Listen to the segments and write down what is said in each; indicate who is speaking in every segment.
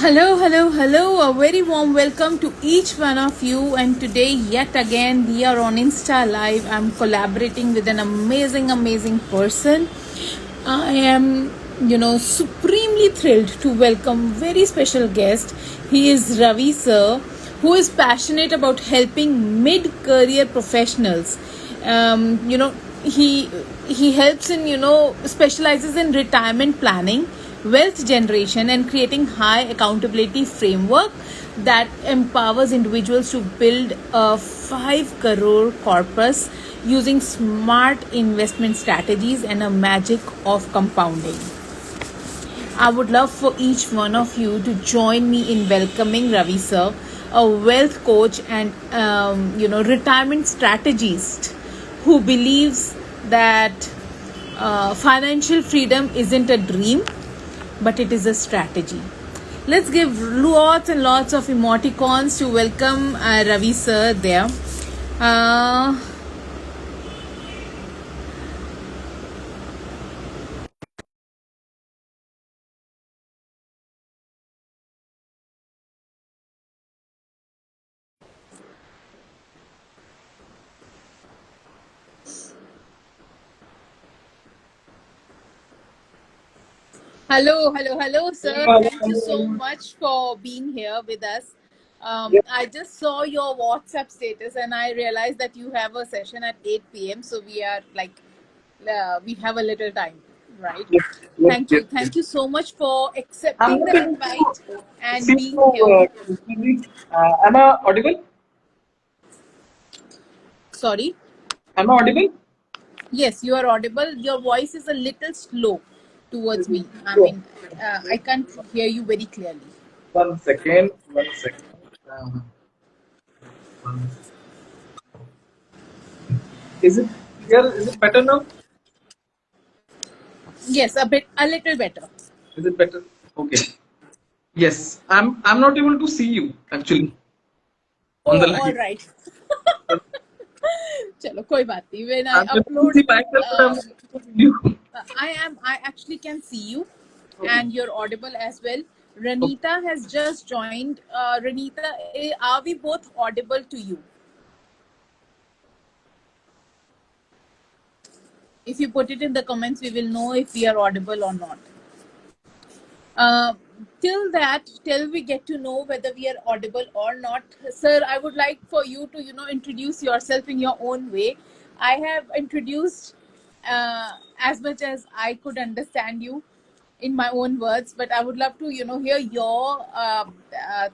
Speaker 1: Hello, hello, hello. A very warm welcome to each one of you. And today, yet again, we are on Insta Live. I'm collaborating with an amazing person. I am, supremely thrilled to welcome very special guest. He is Ravi sir, who is passionate about helping mid-career professionals. Um, you know, he he helps in specializes in retirement planning, wealth generation, and creating high accountability framework that empowers individuals to build a 5 crore corpus using smart investment strategies and a magic of compounding. I would love for each one of you to join me in welcoming Ravi sir, a wealth coach and retirement strategist who believes that financial freedom isn't a dream, but it is a strategy. Let's give lots and lots of emoticons to welcome Ravi sir there. Uh, hello, sir. Thank you so much for being here with us. I just saw your WhatsApp status and I realized that you have a session at 8 p.m. So we are like, we have a little time, right?
Speaker 2: Yes, yes,
Speaker 1: Thank
Speaker 2: yes,
Speaker 1: you.
Speaker 2: yes.
Speaker 1: Thank you so much for
Speaker 2: I'm
Speaker 1: accepting
Speaker 2: not
Speaker 1: the
Speaker 2: able
Speaker 1: invite
Speaker 2: to
Speaker 1: and
Speaker 2: see
Speaker 1: being
Speaker 2: you
Speaker 1: here.
Speaker 2: clearly. Am I audible?
Speaker 1: Sorry.
Speaker 2: Am I audible?
Speaker 1: Yes, you are audible. Your voice is a little slow towards me. I
Speaker 2: Sure.
Speaker 1: mean, I can't hear you very clearly.
Speaker 2: One second. One second. Uh, one second. Is it clear? Is it better now?
Speaker 1: Yes, a bit, a little better.
Speaker 2: Is it better? Okay. Yes. I'm not able to see you actually on the
Speaker 1: Oh, all
Speaker 2: line.
Speaker 1: right. चलो कोई बात नहीं. When I
Speaker 2: I'm able to
Speaker 1: upload
Speaker 2: see
Speaker 1: this,
Speaker 2: myself, but I'm not able to see you.
Speaker 1: I actually can see you,
Speaker 2: Okay.
Speaker 1: and you're audible as well.
Speaker 2: Okay.
Speaker 1: Ranita has just joined. Ranita, are we both audible to you? If you put it in the comments, we will know if we are audible or not. Uh, till we get to know whether we are audible or not, sir, I would like for you to introduce yourself in your own way. I have introduced as much as I could understand you in my own words, but I would love to hear your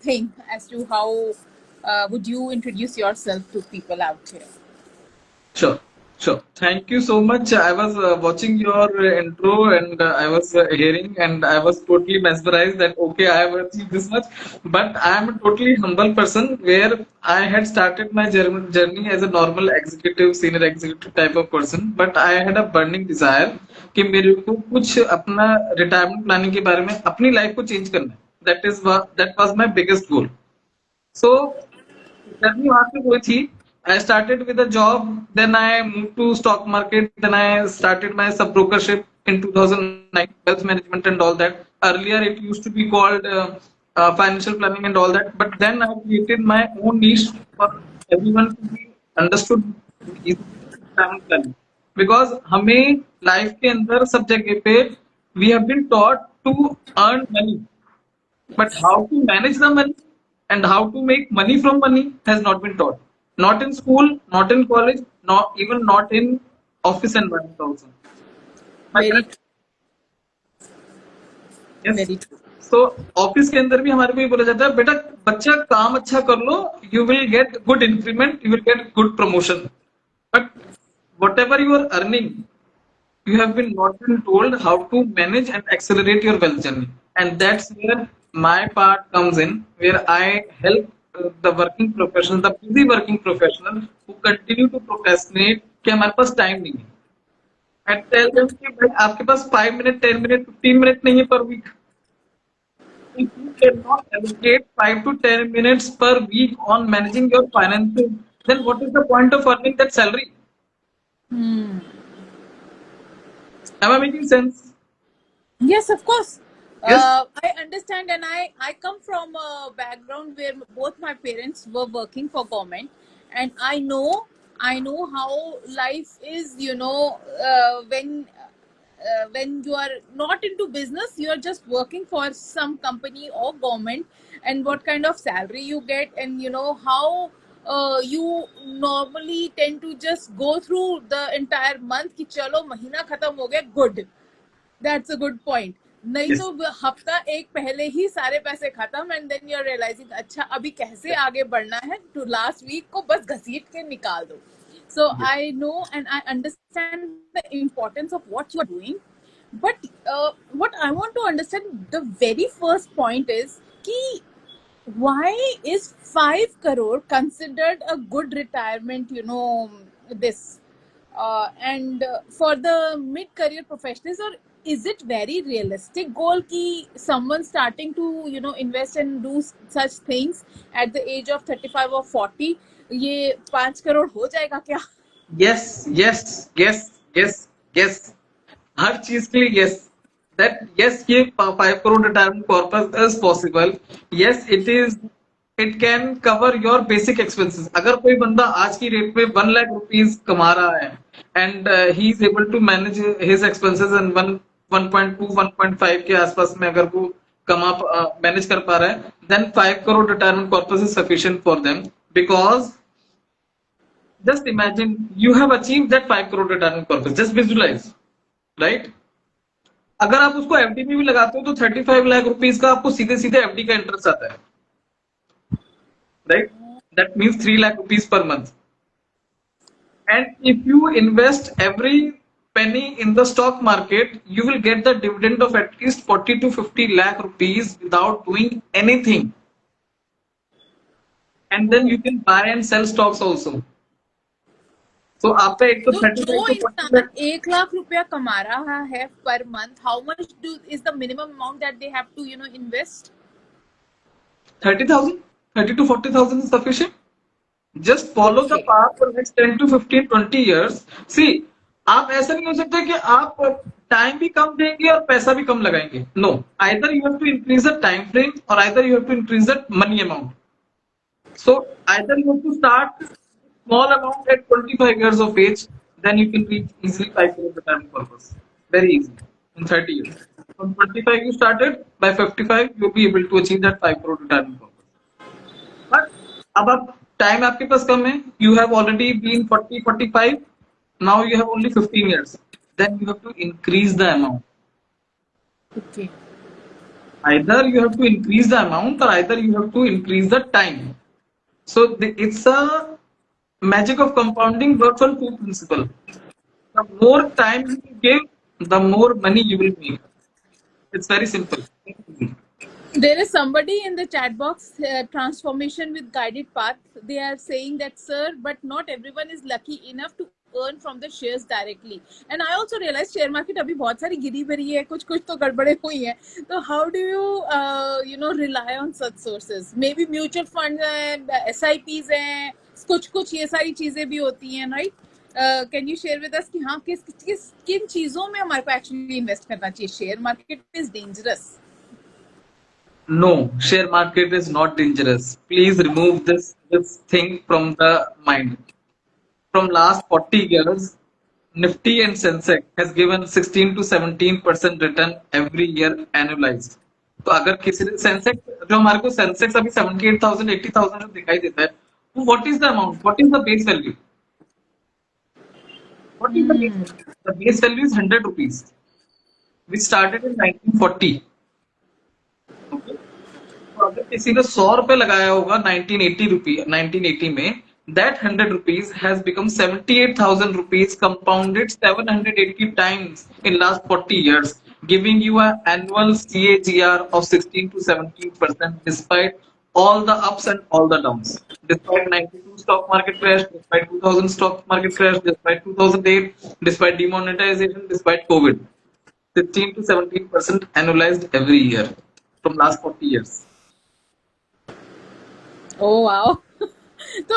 Speaker 1: thing as to how would you introduce yourself to people out here.
Speaker 2: Sure, sure. Thank you so much. I was watching your intro and I was hearing and I was totally mesmerized that okay, I have achieved this much. But I am a totally humble person where I had started my journey as a normal executive, senior executive type of person. But I had a burning desire कि मेरे को कुछ अपना retirement planning के बारे में अपनी life को change करना है. That was my biggest goal. So journey वहां पे हुई थी. I started with a job, then I moved to stock market, then I started my sub brokership in 2009, wealth management and all that. Earlier it used to be called financial planning and all that, but then I created my own niche for everyone to be understood easily financial planning. Because हमें life के अंदर सब जगह पे we have been taught to earn money, but how to manage the money and how to make money from money has not been taught. Not in school, not in college, not even not in office environment also. My
Speaker 1: Very
Speaker 2: correct?
Speaker 1: true.
Speaker 2: Yes.
Speaker 1: Very true.
Speaker 2: So office के अंदर भी हमारे को ये बोला जाता है बेटा बच्चा काम अच्छा कर लो you will get good increment you will get good promotion but whatever you are earning you have been not been told how to manage and accelerate your wealth journey, and that's where my part comes in, where I help the working professional, the busy working professional who continue to procrastinate कि हमारे पास time नहीं है. I tell them कि भाई आपके पास 5 minute 10 minute 15 minute नहीं है per week. If you cannot allocate 5 to 10 minutes per week on managing your finances, then what is the point of earning that salary?
Speaker 1: Hmm.
Speaker 2: Am I making sense?
Speaker 1: Yes, of course.
Speaker 2: Yes.
Speaker 1: I understand, and I come from a background where both my parents were working for government, and I know how life is. When you are not into business, you are just working for some company or government, and what kind of salary you get, and how you normally tend to just go through the entire month कि चलो महीना खत्म हो गया, good. That's a good point. नहीं
Speaker 2: Yes.
Speaker 1: तो हफ्ता एक पहले ही सारे पैसे खत्म, and then you are realising अच्छा अभी कैसे आगे बढ़ना है, टू लास्ट वीक को बस घसीट के निकाल दो. So
Speaker 2: Yes.
Speaker 1: I know and I understand the importance of what you are doing. But what I want to understand, the very first point is कि why is 5 crore considered a good retirement, this and for the mid career professionals, or is it very realistic goal ki someone starting to invest and do such things at the age of 35 or 40, ये 5 crore हो जाएगा क्या?
Speaker 2: Yes, yes, yes, yes, yes. हर चीज के लिए yes. That yes, ये 5 crore retirement corpus is possible. Yes, it is. It can cover your basic expenses. अगर कोई बंदा आज की रेट में 1 लाख रुपीज कमा रहा है and he is able to manage his expenses in 1.2 1.5 के आसपास में अगर वो कमा मैनेज कर पा रहा है, then 5 crore retirement corpus is sufficient for them, because just imagine you have achieved that 5 crore retirement corpus. Just visualize, right? अगर आप उसको एफडी में भी लगाते हो तो 35 लाख रुपीज का आपको सीधे सीधे एफडी का इंटरेस्ट आता है, right? That means 3 lakh rupees per month. And if you invest every penny in the stock market, you will get the dividend of at least 40 to 50 lakh rupees without doing anything. And then you can buy and sell stocks also. So आपका एक तो
Speaker 1: तो
Speaker 2: 35
Speaker 1: जो
Speaker 2: to 40
Speaker 1: इंसान
Speaker 2: lakh.
Speaker 1: 1 lakh रुपया कमा रहा है per month, how much do is the minimum amount that they have to invest?
Speaker 2: 30,000, 30 to 40,000 is sufficient. Just follow the
Speaker 1: okay.
Speaker 2: path for next 10 to 15, 20 years. See, आप ऐसा नहीं हो सकता कि आप टाइम भी कम देंगे और पैसा भी कम लगाएंगे. No, either you have to increase the time frame or either you have to increase the money amount. So either you have to start small amount at 25 years of age, then you can reach easily 5 crore retirement purpose. Very easy in 30 years. From 25 you started, by 55 you'll be able to achieve that 5 crore retirement purpose. But अब आप time आपके पास कम है, you have already been 40 45, now you have only 15 years, then you have to increase the amount.
Speaker 1: Okay.
Speaker 2: Either you have to increase the amount or either you have to increase the time. So it's a magic of compounding, works on two principles. The more time you give, the more money you will make. It's very simple.
Speaker 1: There is somebody in the chat box, transformation with guided path. They are saying that, sir, but not everyone is lucky enough to earn from the shares directly. And I also realized share market अभी बहुत सारी गिरी भरी है, कुछ कुछ तो गड़बड़े हुई हैं. तो how do you rely on such sources? Maybe mutual funds हैं, SIPs हैं, कुछ कुछ ये सारी चीजें भी होती हैं, right? Can you share with us कि हाँ किन चीजों में हमारे को एक्चुअली इन्वेस्ट करना चाहिए? Share market is dangerous.
Speaker 2: No, share market is not dangerous. Please remove this thing from the mind. From last 40 years, Nifty and Sensex has given 16 to 17% return every year annualized. तो अगर किसी ने Sensex, जो हमारे को Sensex अभी 78,000 80,000 जो दिखाई देता है, what is the amount? What is the base value? What is the base value? The base value is 100 rupees. We started in 1940. Okay? तो अगर किसी ने 100 रुपए लगाया होगा 1980 में, that 100 rupees has become 78,000 rupees, compounded 780 times in last 40 years, giving you an annual CAGR of 16 to 17% despite all the ups and all the downs. Despite 92 stock market crash, despite 2000 stock market crash, despite 2008, despite demonetization, despite COVID. 16 to 17% annualized every year from last 40 years.
Speaker 1: Oh wow. So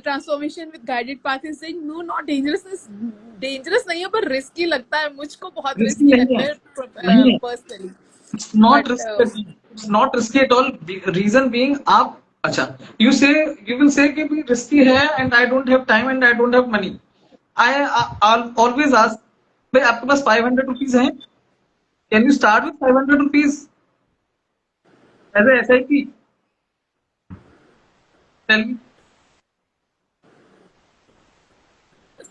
Speaker 1: transformation with guided path is saying no, not dangerous नहीं है पर risky लगता है, मुझको बहुत
Speaker 2: risky
Speaker 1: risky
Speaker 2: नहीं
Speaker 1: लगता
Speaker 2: है,
Speaker 1: है
Speaker 2: नहीं है,
Speaker 1: personally.
Speaker 2: It's not
Speaker 1: But
Speaker 2: risky. It's not risky at all. Reason being, आप अच्छा, you will say कि भी risky है and I don't have time and I don't have money. I'll always ask, भाई आपके पास 500 rupees हैं? Can you start with 500 rupees as a SIP? Tell me.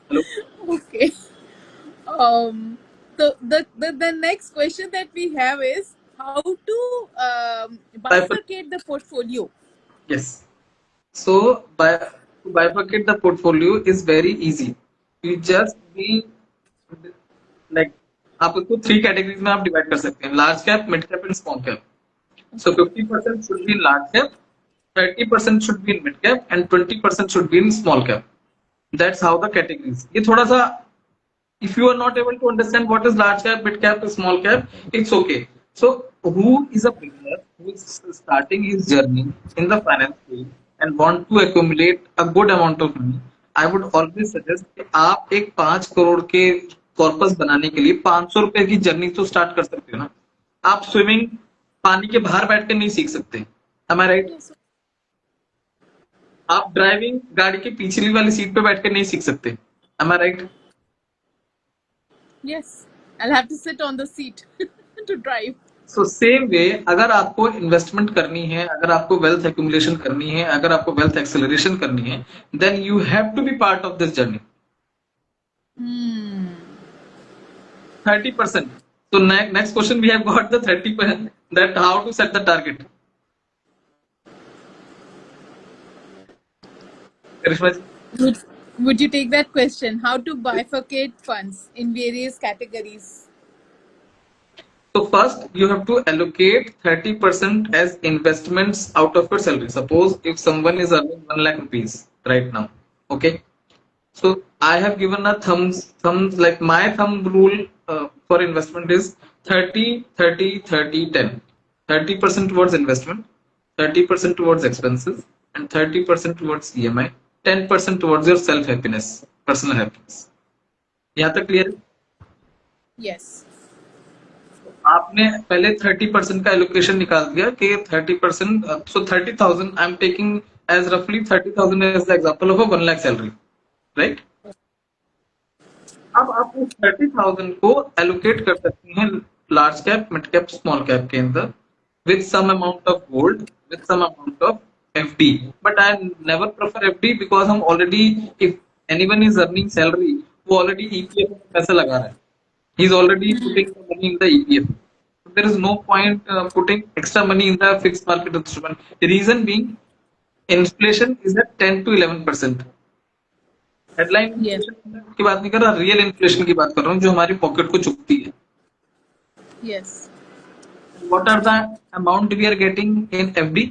Speaker 2: Hello.
Speaker 1: okay. The next question that we have is how to bifurcate the portfolio.
Speaker 2: Yes. So to bifurcate the portfolio is very easy. You just be like, आप उसको 3 categories में आप divide कर सकते हैं, large cap, mid cap and small cap. So 50% should be in large cap, 30% should be in mid cap, and 20% should be in small cap. That's how the categories. ये थोड़ा सा, if you are not able to understand what is large cap, mid cap, small cap, it's okay. So who is a beginner who is starting his journey in the finance field and want to accumulate a good amount of money, I would always suggest कि आप एक 5 करोड़ के corpus बनाने के लिए 500 रुपए की journey तो स्टार्ट कर सकते हो ना. आप स्विमिंग पानी के बाहर बैठ कर नहीं सीख सकते. Am I right? आप ड्राइविंग गाड़ी की पिछली वाली सीट पे बैठ कर नहीं सीख सकते. Am I right?
Speaker 1: Yes, I'll have to sit on the seat to drive.
Speaker 2: So same way, अगर आपको इन्वेस्टमेंट करनी है, अगर आपको वेल्थ एक्यूमुलेशन करनी है, अगर आपको वेल्थ एक्सेलरेशन करनी है, then you have to be part of this journey. 30%. So next question we have got the 30%, that how to set the target. Karishma ji?
Speaker 1: Would you take that question? How to bifurcate funds in various categories?
Speaker 2: So first you have to allocate 30% as investments out of your salary. Suppose if someone is earning 1 lakh rupees right now, okay? So I have given a thumbs like my thumb rule for investment is 30, 30, 30, 10. 30% towards investment, 30% towards expenses, and 30% towards EMI, 10% towards your self happiness, personal happiness. यहाँ तक clear है?
Speaker 1: Yes.
Speaker 2: आपने पहले 30% का allocation निकाल दिया कि 30%, so 30,000 I am taking as रफली 30,000 as the example of a 1 lakh salary, right? अब आप उस 30,000 को एलोकेट कर सकते हैं large cap, mid cap, small cap के अंदर with some amount of gold, with some amount of FD. But I never prefer FD because हम already, if anyone is earning salary, वो already EPF में पैसा लगा रहा है. He's already putting the money in the EPF. So there is no point putting extra money in the fixed market instrument. The reason being, inflation is at 10 to 11%. Headline inflation की बात नहीं कर रहा, रियल इन्फ्लेशन की बात कर रहा हूँ जो हमारी पॉकेट को चुभती है.
Speaker 1: Yes.
Speaker 2: What are the amount we are getting in FD,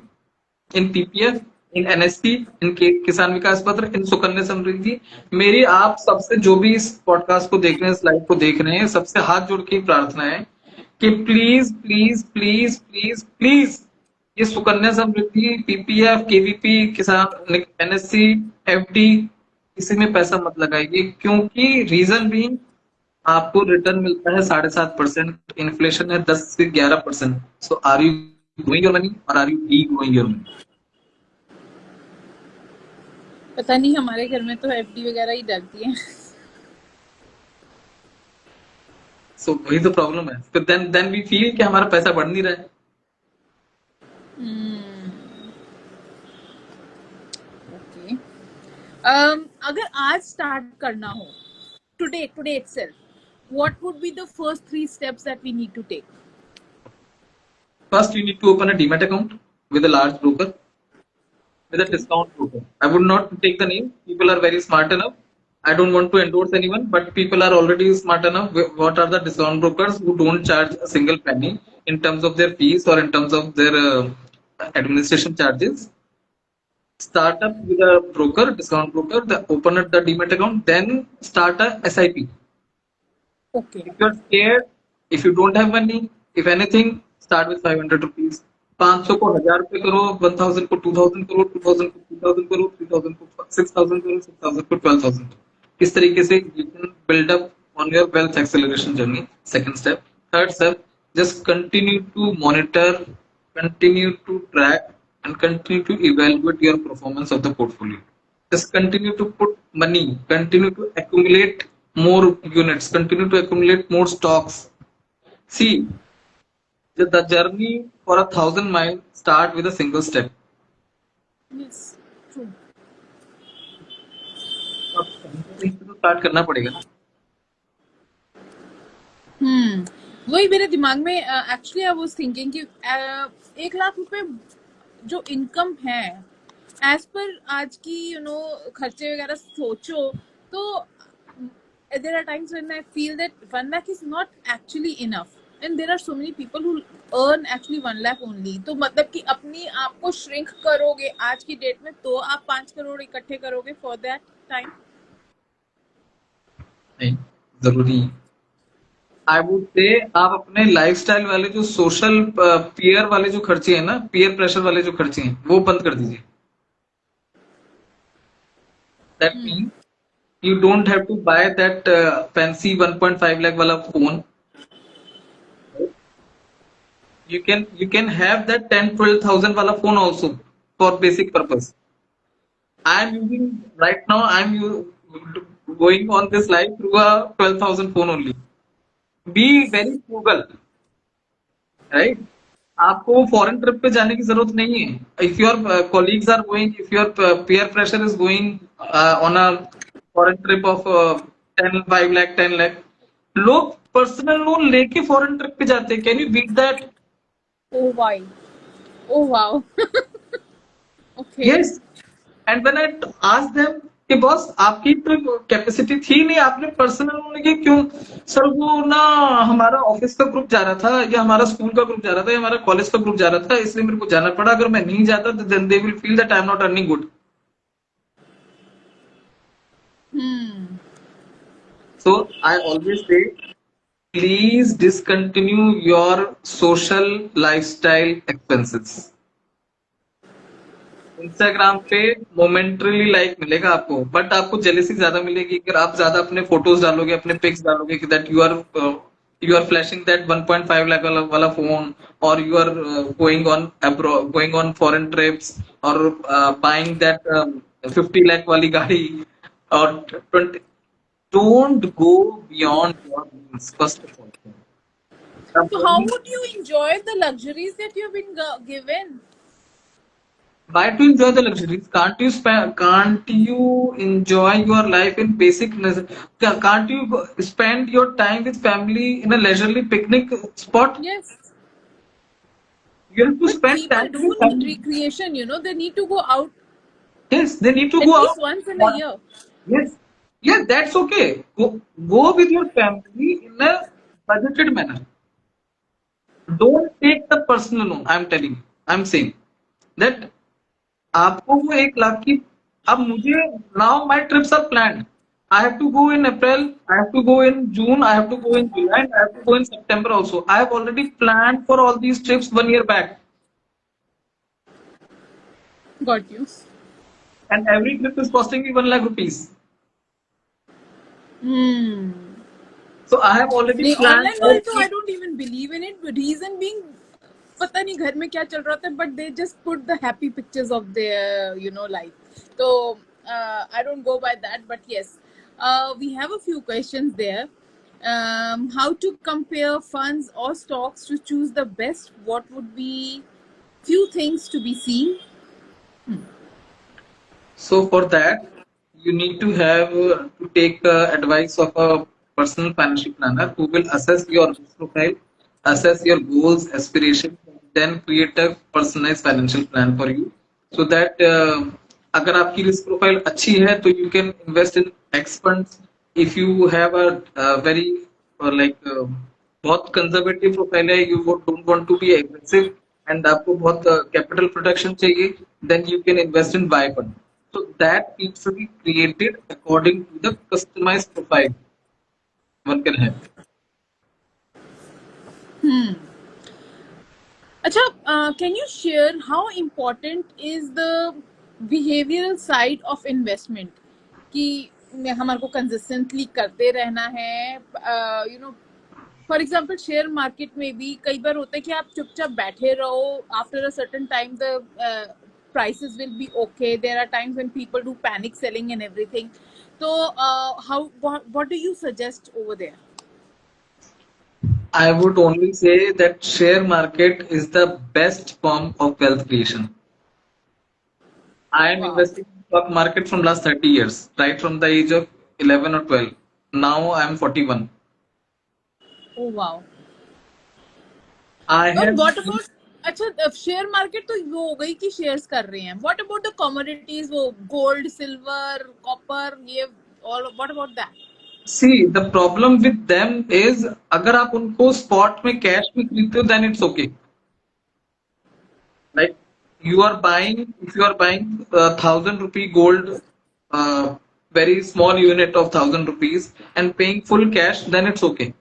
Speaker 2: in PPF, in NSP, in किसान विकास पत्र, in सुकन्या समृद्धि? मेरी आप सबसे जो भी इस पॉडकास्ट को देख रहे हैं, इस लाइव को देख रहे हैं, सबसे हाथ जोड़ के प्रार्थना है कि please please please please please ये सुकन्या समृद्धि, PPF, KVP, किसान, NSC, FD, इसी में पैसा मत लगाइए, क्योंकि रीजन भी आपको रिटर्न मिलता है 7.5%, इन्फ्लेशन है 10 से 11%. So are you growing your money और are you degrowing your money?
Speaker 1: पता नहीं, हमारे घर में तो FD वगैरह ही डलती है.
Speaker 2: सो वही तो प्रॉब्लम है. तो देन वी फील कि हमारा पैसा बढ़ नहीं रहा है.
Speaker 1: Okay. अगर आज स्टार्ट करना हो, today itself, what would be the first 3 steps that we need to take?
Speaker 2: First, you need to open a Demat account with a large broker, with a discount broker. I would not take the name. People are very smart enough. I don't want to endorse anyone, but people are already smart enough. What are the discount brokers who don't charge a single penny in terms of their fees or in terms of their administration charges? Start up with a broker, discount broker, open up the Demat account, then start a SIP.
Speaker 1: Okay.
Speaker 2: If you're scared, if you don't have money, if anything, start with 500 rupees. 500 को 1000 रुपए करो, 1000 को 2000 करो, 2000 को 2000 करो, 3000 को 6000 करो, 6000 को 12000. इस तरीके से you can build up on your wealth acceleration journey. Second step. Third step, just continue to monitor, continue to track, and continue to evaluate your performance of the portfolio. Just continue to put money, continue to accumulate more units, continue to accumulate more stocks. See, the journey for 1,000 miles start with a single step.
Speaker 1: Yes, true.
Speaker 2: आपको कहीं ना कहीं से तो start करना पड़ेगा ना.
Speaker 1: वही मेरे दिमाग में एक्चुअली आई वाज थिंकिंग कि 1 लाख रुपए जो इनकम है एज पर आज की खर्चे वगैरह सोचो तो there are times when I feel that 1 lakh is not actually enough and there are so many people who earn actually 1 lakh only. तो मतलब कि अपनी आप को श्रिंक करोगे आज की डेट में तो आप 5 करोड़ इकट्ठे करोगे फॉर दैट टाइम.
Speaker 2: नहीं, जरूरी. आई वुड से आप अपने लाइफस्टाइल वाले जो सोशल पीयर वाले जो खर्चे हैं ना, पीयर प्रेशर वाले जो खर्चे हैं वो बंद कर दीजिए. That mean you don't have to buy that fancy 1.5 lakh wala phone. You can have that 10-12 thousand wala phone also for basic purpose. I am using right now. Going on this live through a 12,000 phone only. Be very frugal, right? आपको foreign trip पे जाने की जरूरत नहीं है. If your colleagues are going, if your peer pressure is going on a foreign trip of 5 lakh 10 lakh, लोग personal loan लेके foreign trip पे जाते हैं. Can you beat that?
Speaker 1: Oh why? Oh wow. Okay.
Speaker 2: Yes. And when I ask them कि boss आपकी तो capacity थी नहीं, आपने पर्सनल लोन लेके क्यों? सर वो ना हमारा ऑफिस का ग्रुप जा रहा था, या हमारा स्कूल का ग्रुप जा रहा था, या हमारा कॉलेज का ग्रुप जा रहा था, इसलिए मेरे को जाना पड़ा. अगर मैं नहीं जाता तो then they will feel that I am not earning good. So I always say, please discontinue your social lifestyle expenses. Instagram पे मोमेंटरीली लाइक मिलेगा आपको, बट आपको जेलेसी ज्यादा मिलेगी अगर आप ज्यादा अपने फोटोज डालोगे, अपने पिक्स डालोगे कि that you are flashing that 1.5 lakh वाला फोन, और you are going on foreign trips, और बाइंग दैट 50 लाख वाली गाड़ी, और 20. Don't go beyond your means, first of all.
Speaker 1: So how would you enjoy the luxuries that you've been given?
Speaker 2: Why to enjoy the luxuries? Can't you enjoy your life in basic can't you spend your time with family in a leisurely picnic spot?
Speaker 1: Yes.
Speaker 2: You have to
Speaker 1: But
Speaker 2: spend
Speaker 1: people
Speaker 2: time with
Speaker 1: do
Speaker 2: your
Speaker 1: need
Speaker 2: family.
Speaker 1: recreation, they need to go out
Speaker 2: Yes, they need to
Speaker 1: at
Speaker 2: go
Speaker 1: least
Speaker 2: out.
Speaker 1: once in a year.
Speaker 2: Yes, yes, that's okay. Go with your family in a budgeted manner. Don't take the personal loan. I'm telling you, I'm saying that आपको वो 1 लाख की, अब मुझे now my trips are planned. I have to go in April, I have to go in June, I have to go in July, and I have to go in September also. I have already planned for all these trips 1 year back,
Speaker 1: Got you.
Speaker 2: and every trip is costing me 1 lakh rupees. So I have already
Speaker 1: नहीं,
Speaker 2: planned
Speaker 1: online
Speaker 2: all
Speaker 1: world तो I
Speaker 2: these.
Speaker 1: don't even believe in it. Reason being, पता नहीं घर में क्या चल रहा था, but they just put the happy pictures of their life. So I don't go by that, but yes, we have a few questions there. How to compare funds or stocks to choose the best? What would be few things to be seen?
Speaker 2: So for that, you need to have to take advice of a personal financial planner who will assess your risk profile, assess your goals, aspirations, and then create a personalized financial plan for you. So that अगर आपकी risk profile अच्छी है तो you can invest in X funds. If you have a very बहुत conservative profile है, you don't want to be aggressive, and आपको बहुत capital protection चाहिए, then you can invest in Y fund. So that needs to be created according to the customized profile one can have.
Speaker 1: Acha, can you share how important is the behavioral side of investment? कि हमारे को consistently करते रहना है, for example share market में भी कई बार होता है कि आप चुपचाप बैठे रहो, after a certain time the prices will be okay. There are times when people do panic selling and everything. So what do you suggest over there?
Speaker 2: I would only say that share market is the best form of wealth creation. I am
Speaker 1: Wow.
Speaker 2: investing in stock market from last 30 years, right from the age of 11 or 12. Now I am 41.
Speaker 1: Oh wow.
Speaker 2: I
Speaker 1: और
Speaker 2: have
Speaker 1: what about, अच्छा share market तो वो हो गई कि shares कर रहे हैं, व्हाट अबाउट द कमोडिटीज, वो गोल्ड सिल्वर कॉपर ये all, what about that?
Speaker 2: see the problem with them is अगर आप उनको spot में cash में खरीदते हो then it's okay. Like you are buying, if you are buying 1,000 rupee gold, very small unit of 1,000 rupees and paying full cash, then it's okay.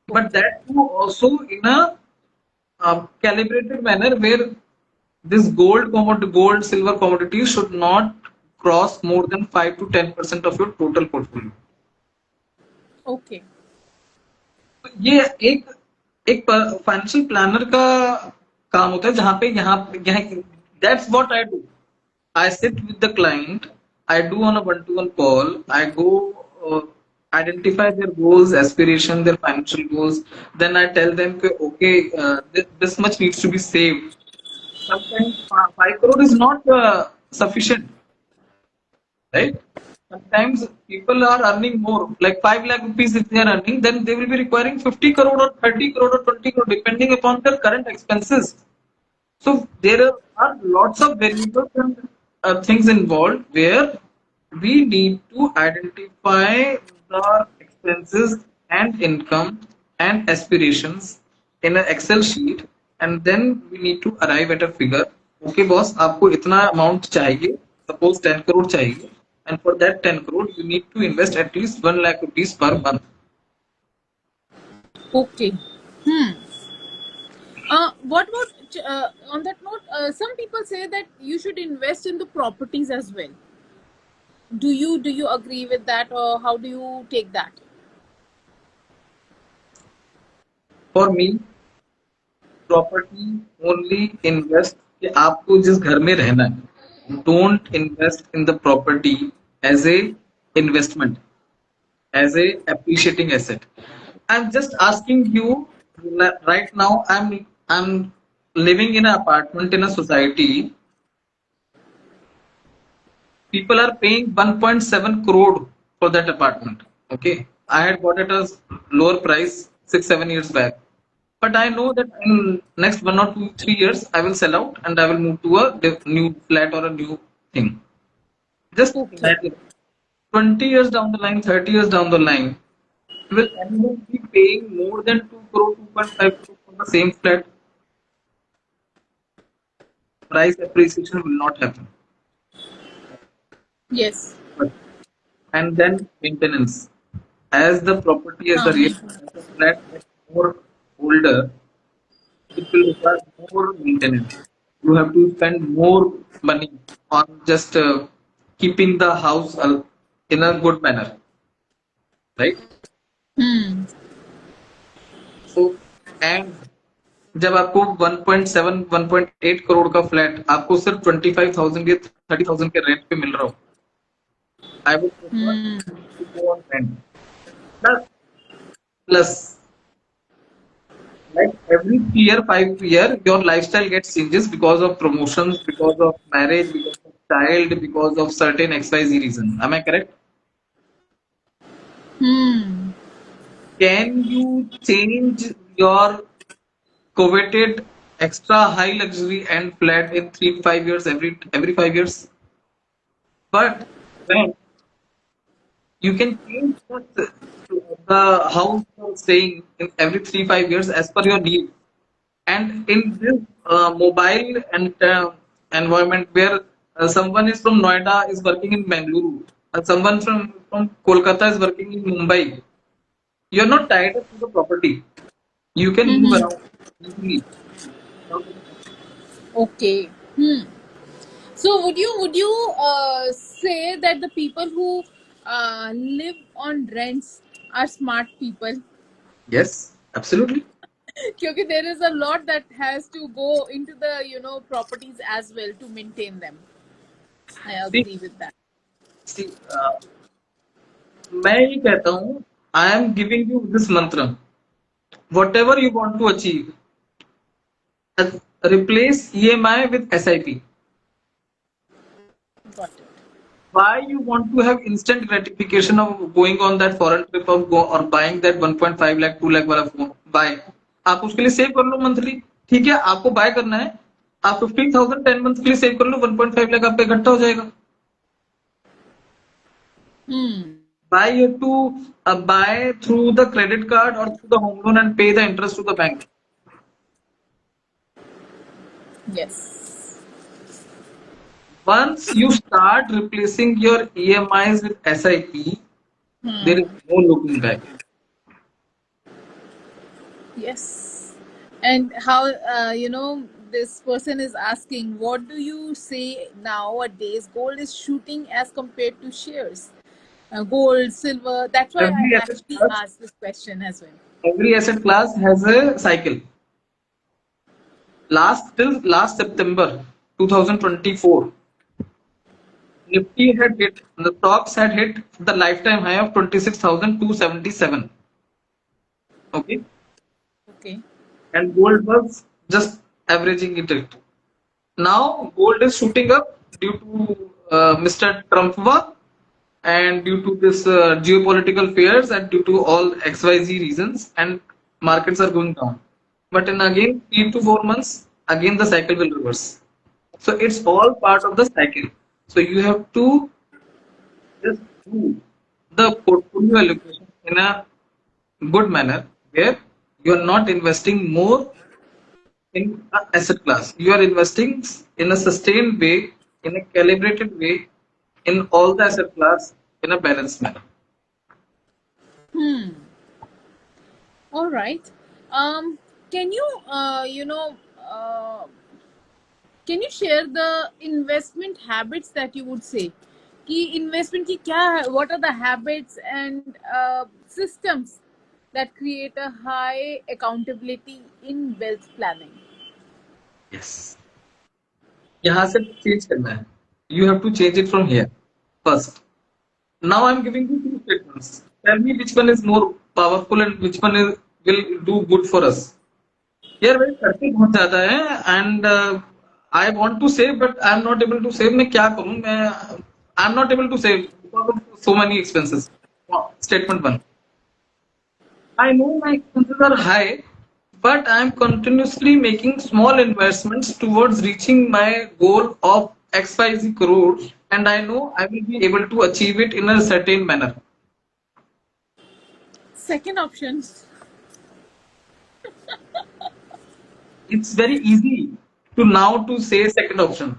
Speaker 2: But
Speaker 1: okay.
Speaker 2: that too also in a calibrated manner where this gold, silver commodities should not cross more than 5 to 10% of your total portfolio.
Speaker 1: Okay.
Speaker 2: तो ये एक एक financial planner का काम होता है जहां पे यहाँ यहाँ that's what I do. I sit with the client. I do on a one-to-one call. I go identify their goals, aspiration, their financial goals. Then I tell them, okay, this much needs to be saved. Sometimes 5 crore is not sufficient, right? Sometimes people are earning more, like 5 lakh rupees if they are earning, then they will be requiring 50 crore or 30 crore or 20 crore, depending upon their current expenses. So there are lots of variables and things involved where we need to identify the expenses and income and aspirations in an Excel sheet, and then we need to arrive at a figure. Okay, boss, आपको इतना amount चाहिए, suppose 10 crore चाहिए, and for that 10 crore you need to invest at least 1 lakh rupees per month.
Speaker 1: Okay. What about on that note, some people say that you should invest in the properties as well. Do you agree with that, or how do you take that?
Speaker 2: For me, property only invest कि आपको जिस घर में रहना है. Don't invest in the property as a investment, as a appreciating asset. I'm just asking you right now. I'm living in an apartment in a society. People are paying 1.7 crore for that apartment. Okay, I had bought it at a lower price 6 7 years back. But I know that in next 1 or 2 3 years I will sell out and I will move to a new flat or a new thing. Just
Speaker 1: Okay.
Speaker 2: imagine 20 years down the line, 30 years down the line, will anyone be paying more than 2 crore, 2.5 crore for the same flat? Price appreciation will not happen.
Speaker 1: Yes.
Speaker 2: And then maintenance. As the property, as the real as the flat gets more older, it will require more maintenance. You have to spend more money on just keeping the house in a good manner, right?
Speaker 1: Hmm.
Speaker 2: So, and जब आपको 1.7 1.8 करोड़ का flat आपको सिर्फ 25,000 या 30,000 के rent पे मिल रहा हो, I would prefer
Speaker 1: Hmm.
Speaker 2: To go on rent. Plus like every 3 year 5 year your lifestyle gets changes because of promotions, because of marriage, because of child, because of certain xyz reason. Am I correct?
Speaker 1: Hmm.
Speaker 2: Can you change your coveted extra high luxury and flat in 3 5 years, every 5 years? But when you can change the house you're staying in every 3 5 years as per your need. And in this mobile and environment where someone is from Noida is working in Bangalore, someone from Kolkata is working in Mumbai, you're not tied up to the property. You can move
Speaker 1: Hmm.
Speaker 2: around easily.
Speaker 1: Okay. So would you say that the people who live on rents are smart people?
Speaker 2: Yes. Absolutely.
Speaker 1: Because there is a lot that has to go into the properties as well to maintain them. I
Speaker 2: See,
Speaker 1: agree with that.
Speaker 2: see, मैं ये कहता हूँ, I am giving you this mantra. Whatever you want to achieve, replace EMI with SIP.
Speaker 1: Got it.
Speaker 2: Why you want to have instant gratification of going on that foreign trip of go or buying that 1.5 lakh 2 lakh वाला phone? Buy. आप उसके लिए save कर लो monthly. ठीक है, आपको bye करना है, आप 15,000 10 मंथ के लिए सेव कर लो, 1.5 लाख आपका इकट्ठा हो जाएगा. Buy you to buy through the credit card or through the home loan and pay the interest to the bank.
Speaker 1: Yes.
Speaker 2: Once you start replacing your EMIs with SIP, there is no looking back.
Speaker 1: Yes. And how, this person is asking, what do you say nowadays? Gold is shooting as compared to shares. Gold, silver. That's why I
Speaker 2: Every asset
Speaker 1: actually
Speaker 2: class,
Speaker 1: asked this question as well.
Speaker 2: every asset class has a cycle. Till last September 2024, Nifty had hit, the stocks had hit the lifetime high of 26,277. Okay,
Speaker 1: Okay.
Speaker 2: and gold was just averaging it. Now gold is shooting up due to Mr. Trump war and due to this geopolitical fears and due to all XYZ reasons, and markets are going down. But in again 3 to 4 months, again the cycle will reverse. So it's all part of the cycle. So you have to just do the portfolio allocation in a good manner where you are not investing more in an asset class. You are investing in a sustained way, in a calibrated way, in all the asset class in a balanced manner.
Speaker 1: All right. Can you, can you share the investment habits that you would say? कि investment की क्या है? What are the habits and systems that create a high accountability in wealth planning?
Speaker 2: Yes. यहाँ से change करना है. You have to change it from here first. Now I'm giving you two statements. Tell me which one is more powerful and which one will do good for us. यार भाई खर्चे बहुत ज्यादा है and I want to save but I'm not able to save. मैं क्या करूं? I'm not able to save because of so many expenses. Statement one. I know my expenses are high, but I'm continuously making small investments towards reaching my goal of XYZ crores, and I know I will be able to achieve it in a certain manner.
Speaker 1: Second option.
Speaker 2: It's very easy to say second option,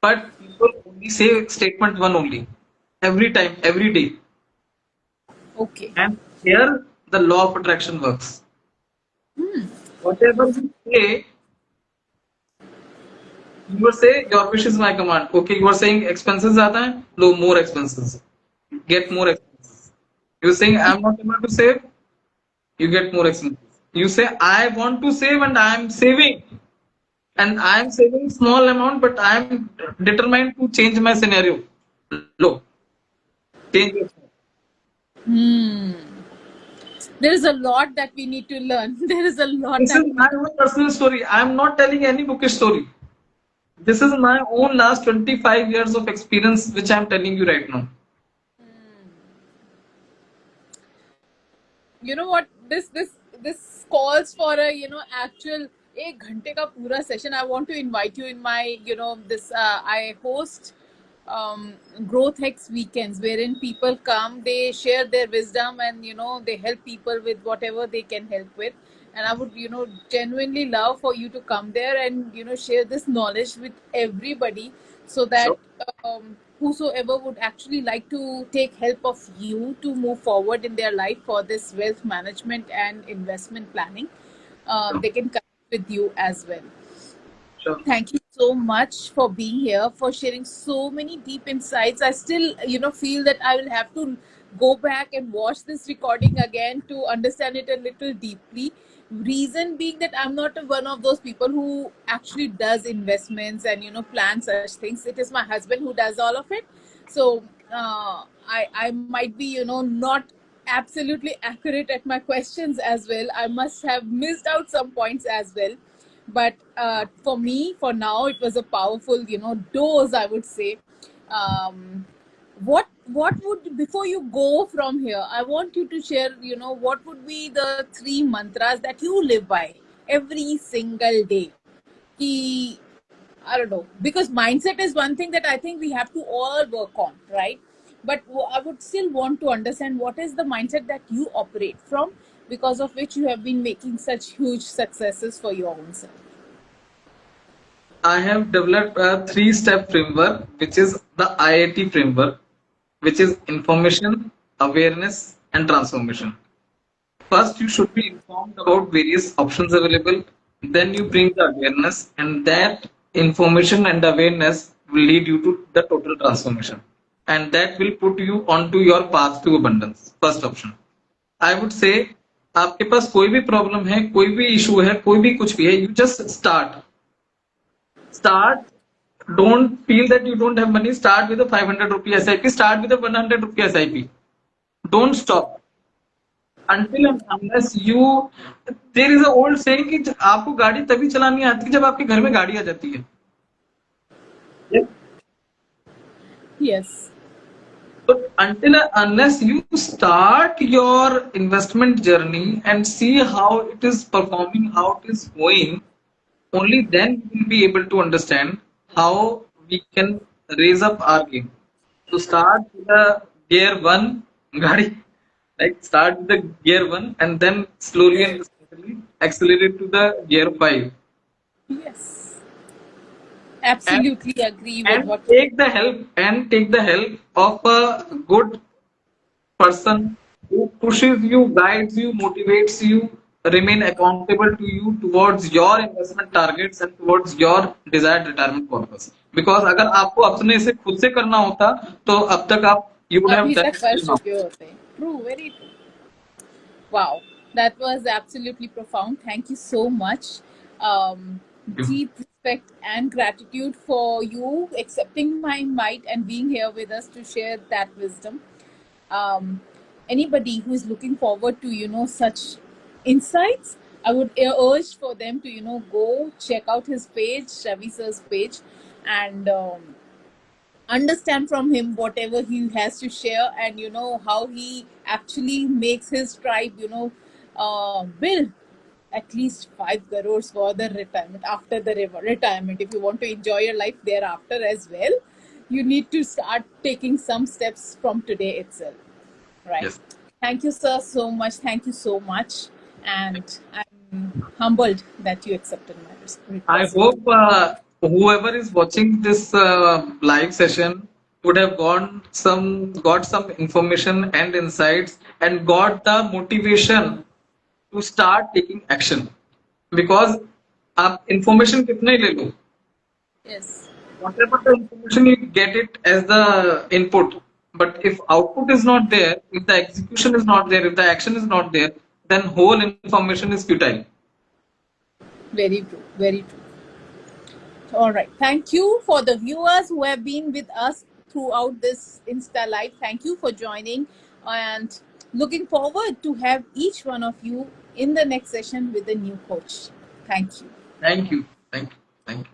Speaker 2: but people only say statement one only every time, every day.
Speaker 1: Okay.
Speaker 2: And here the law of attraction works. Whatever you say, you say your wish is my command. Okay, you are saying expenses ज़्यादा है, लो more expenses, get more expenses. You are saying I'm not able to save, you get more expenses. You say I want to save and I am saving, and I am saving small amount, but I am determined to change my scenario. Look, change your scenario.
Speaker 1: There is a lot that we need to learn. There is a lot
Speaker 2: This
Speaker 1: that
Speaker 2: is my own personal story. I am not telling any bookish story. This is my own last 25 years of experience, which I am telling you right now.
Speaker 1: You know what, this calls for a actual एक घंटे का पूरा session. I want to invite you in my this I host growth hacks weekends wherein people come, they share their wisdom, and they help people with whatever they can help with. And I would genuinely love for you to come there and share this knowledge with everybody, so that
Speaker 2: Sure.
Speaker 1: whosoever would actually like to take help of you to move forward in their life for this wealth management and investment planning, they can connect with you as well.
Speaker 2: Sure.
Speaker 1: Thank you so much for being here, for sharing so many deep insights. I still, feel that I will have to go back and watch this recording again to understand it a little deeply. Reason being that I'm not one of those people who actually does investments and plan such things. It is my husband who does all of it. So I might be not absolutely accurate at my questions as well. I must have missed out some points as well. But for me, for now, it was a powerful dose, I would say. um, what would, before you go from here, I want you to share what would be the three mantras that you live by every single day. Ki, I don't know, because mindset is one thing that I think we have to all work on, right? But I would still want to understand what is the mindset that you operate from, because of which you have been making such huge successes for your own self.
Speaker 2: I have developed a three-step framework, which is the IIT framework, which is information, awareness, and transformation. First, you should be informed about various options available. Then you bring the awareness, and that information and awareness will lead you to the total transformation. And that will put you onto your path to abundance. First option. I would say आपके पास कोई भी problem है, कोई भी issue है, कोई भी कुछ भी है, you just start. Don't feel that you don't have money. Start with a 500 rupee SIP. Start with a 100 rupee SIP. Don't stop until and unless you. There is a old saying कि आपको गाड़ी तभी चलानी आती है जब आपके घर में गाड़ी आ जाती है.
Speaker 1: Yes.
Speaker 2: So until and unless you start your investment journey and see how it is performing, how it is going, only then we will be able to understand how we can raise up our game. So start with the gear one, Gadi, like start with the gear one and then slowly and steadily accelerate to the gear 5.
Speaker 1: Yes.
Speaker 2: And,
Speaker 1: Absolutely agree with
Speaker 2: and
Speaker 1: what.
Speaker 2: take the help of a good person who pushes you, guides you, motivates you, remain accountable to you towards your investment targets and towards your desired retirement purpose. Because अगर आपको अपने से खुद से करना होता तो अब तक आप you would have
Speaker 1: अभी
Speaker 2: done
Speaker 1: तक कर
Speaker 2: it till now.
Speaker 1: चुके होते. True, very true. Wow, that was absolutely profound. Thank you so much. Deep respect and gratitude for you accepting my invite and being here with us to share that wisdom. Um, Anybody who is looking forward to such insights, I would urge for them to go check out his page, Shavi sir's page, and understand from him whatever he has to share, and how he actually makes his tribe build at least 5 crores for the retirement, after the retirement. If you want to enjoy your life thereafter as well, you need to start taking some steps from today itself, right?
Speaker 2: Yes.
Speaker 1: Thank you, sir, so much. Thank you so much, and I'm humbled that you accepted my
Speaker 2: I
Speaker 1: request.
Speaker 2: hope whoever is watching this live session would have got some information and insights and got the motivation to start taking action. Because आप information कितना ही ले लो,
Speaker 1: Yes.
Speaker 2: whatever the information you get it as the input, but if output is not there, if the execution is not there, if the action is not there, then whole information is futile.
Speaker 1: Very true. Very true. All right. Thank you for the viewers who have been with us throughout this Insta Live. Thank you for joining, and looking forward to have each one of you in the next session with a new coach. Thank you.
Speaker 2: Thank you. Thank you. Thank you.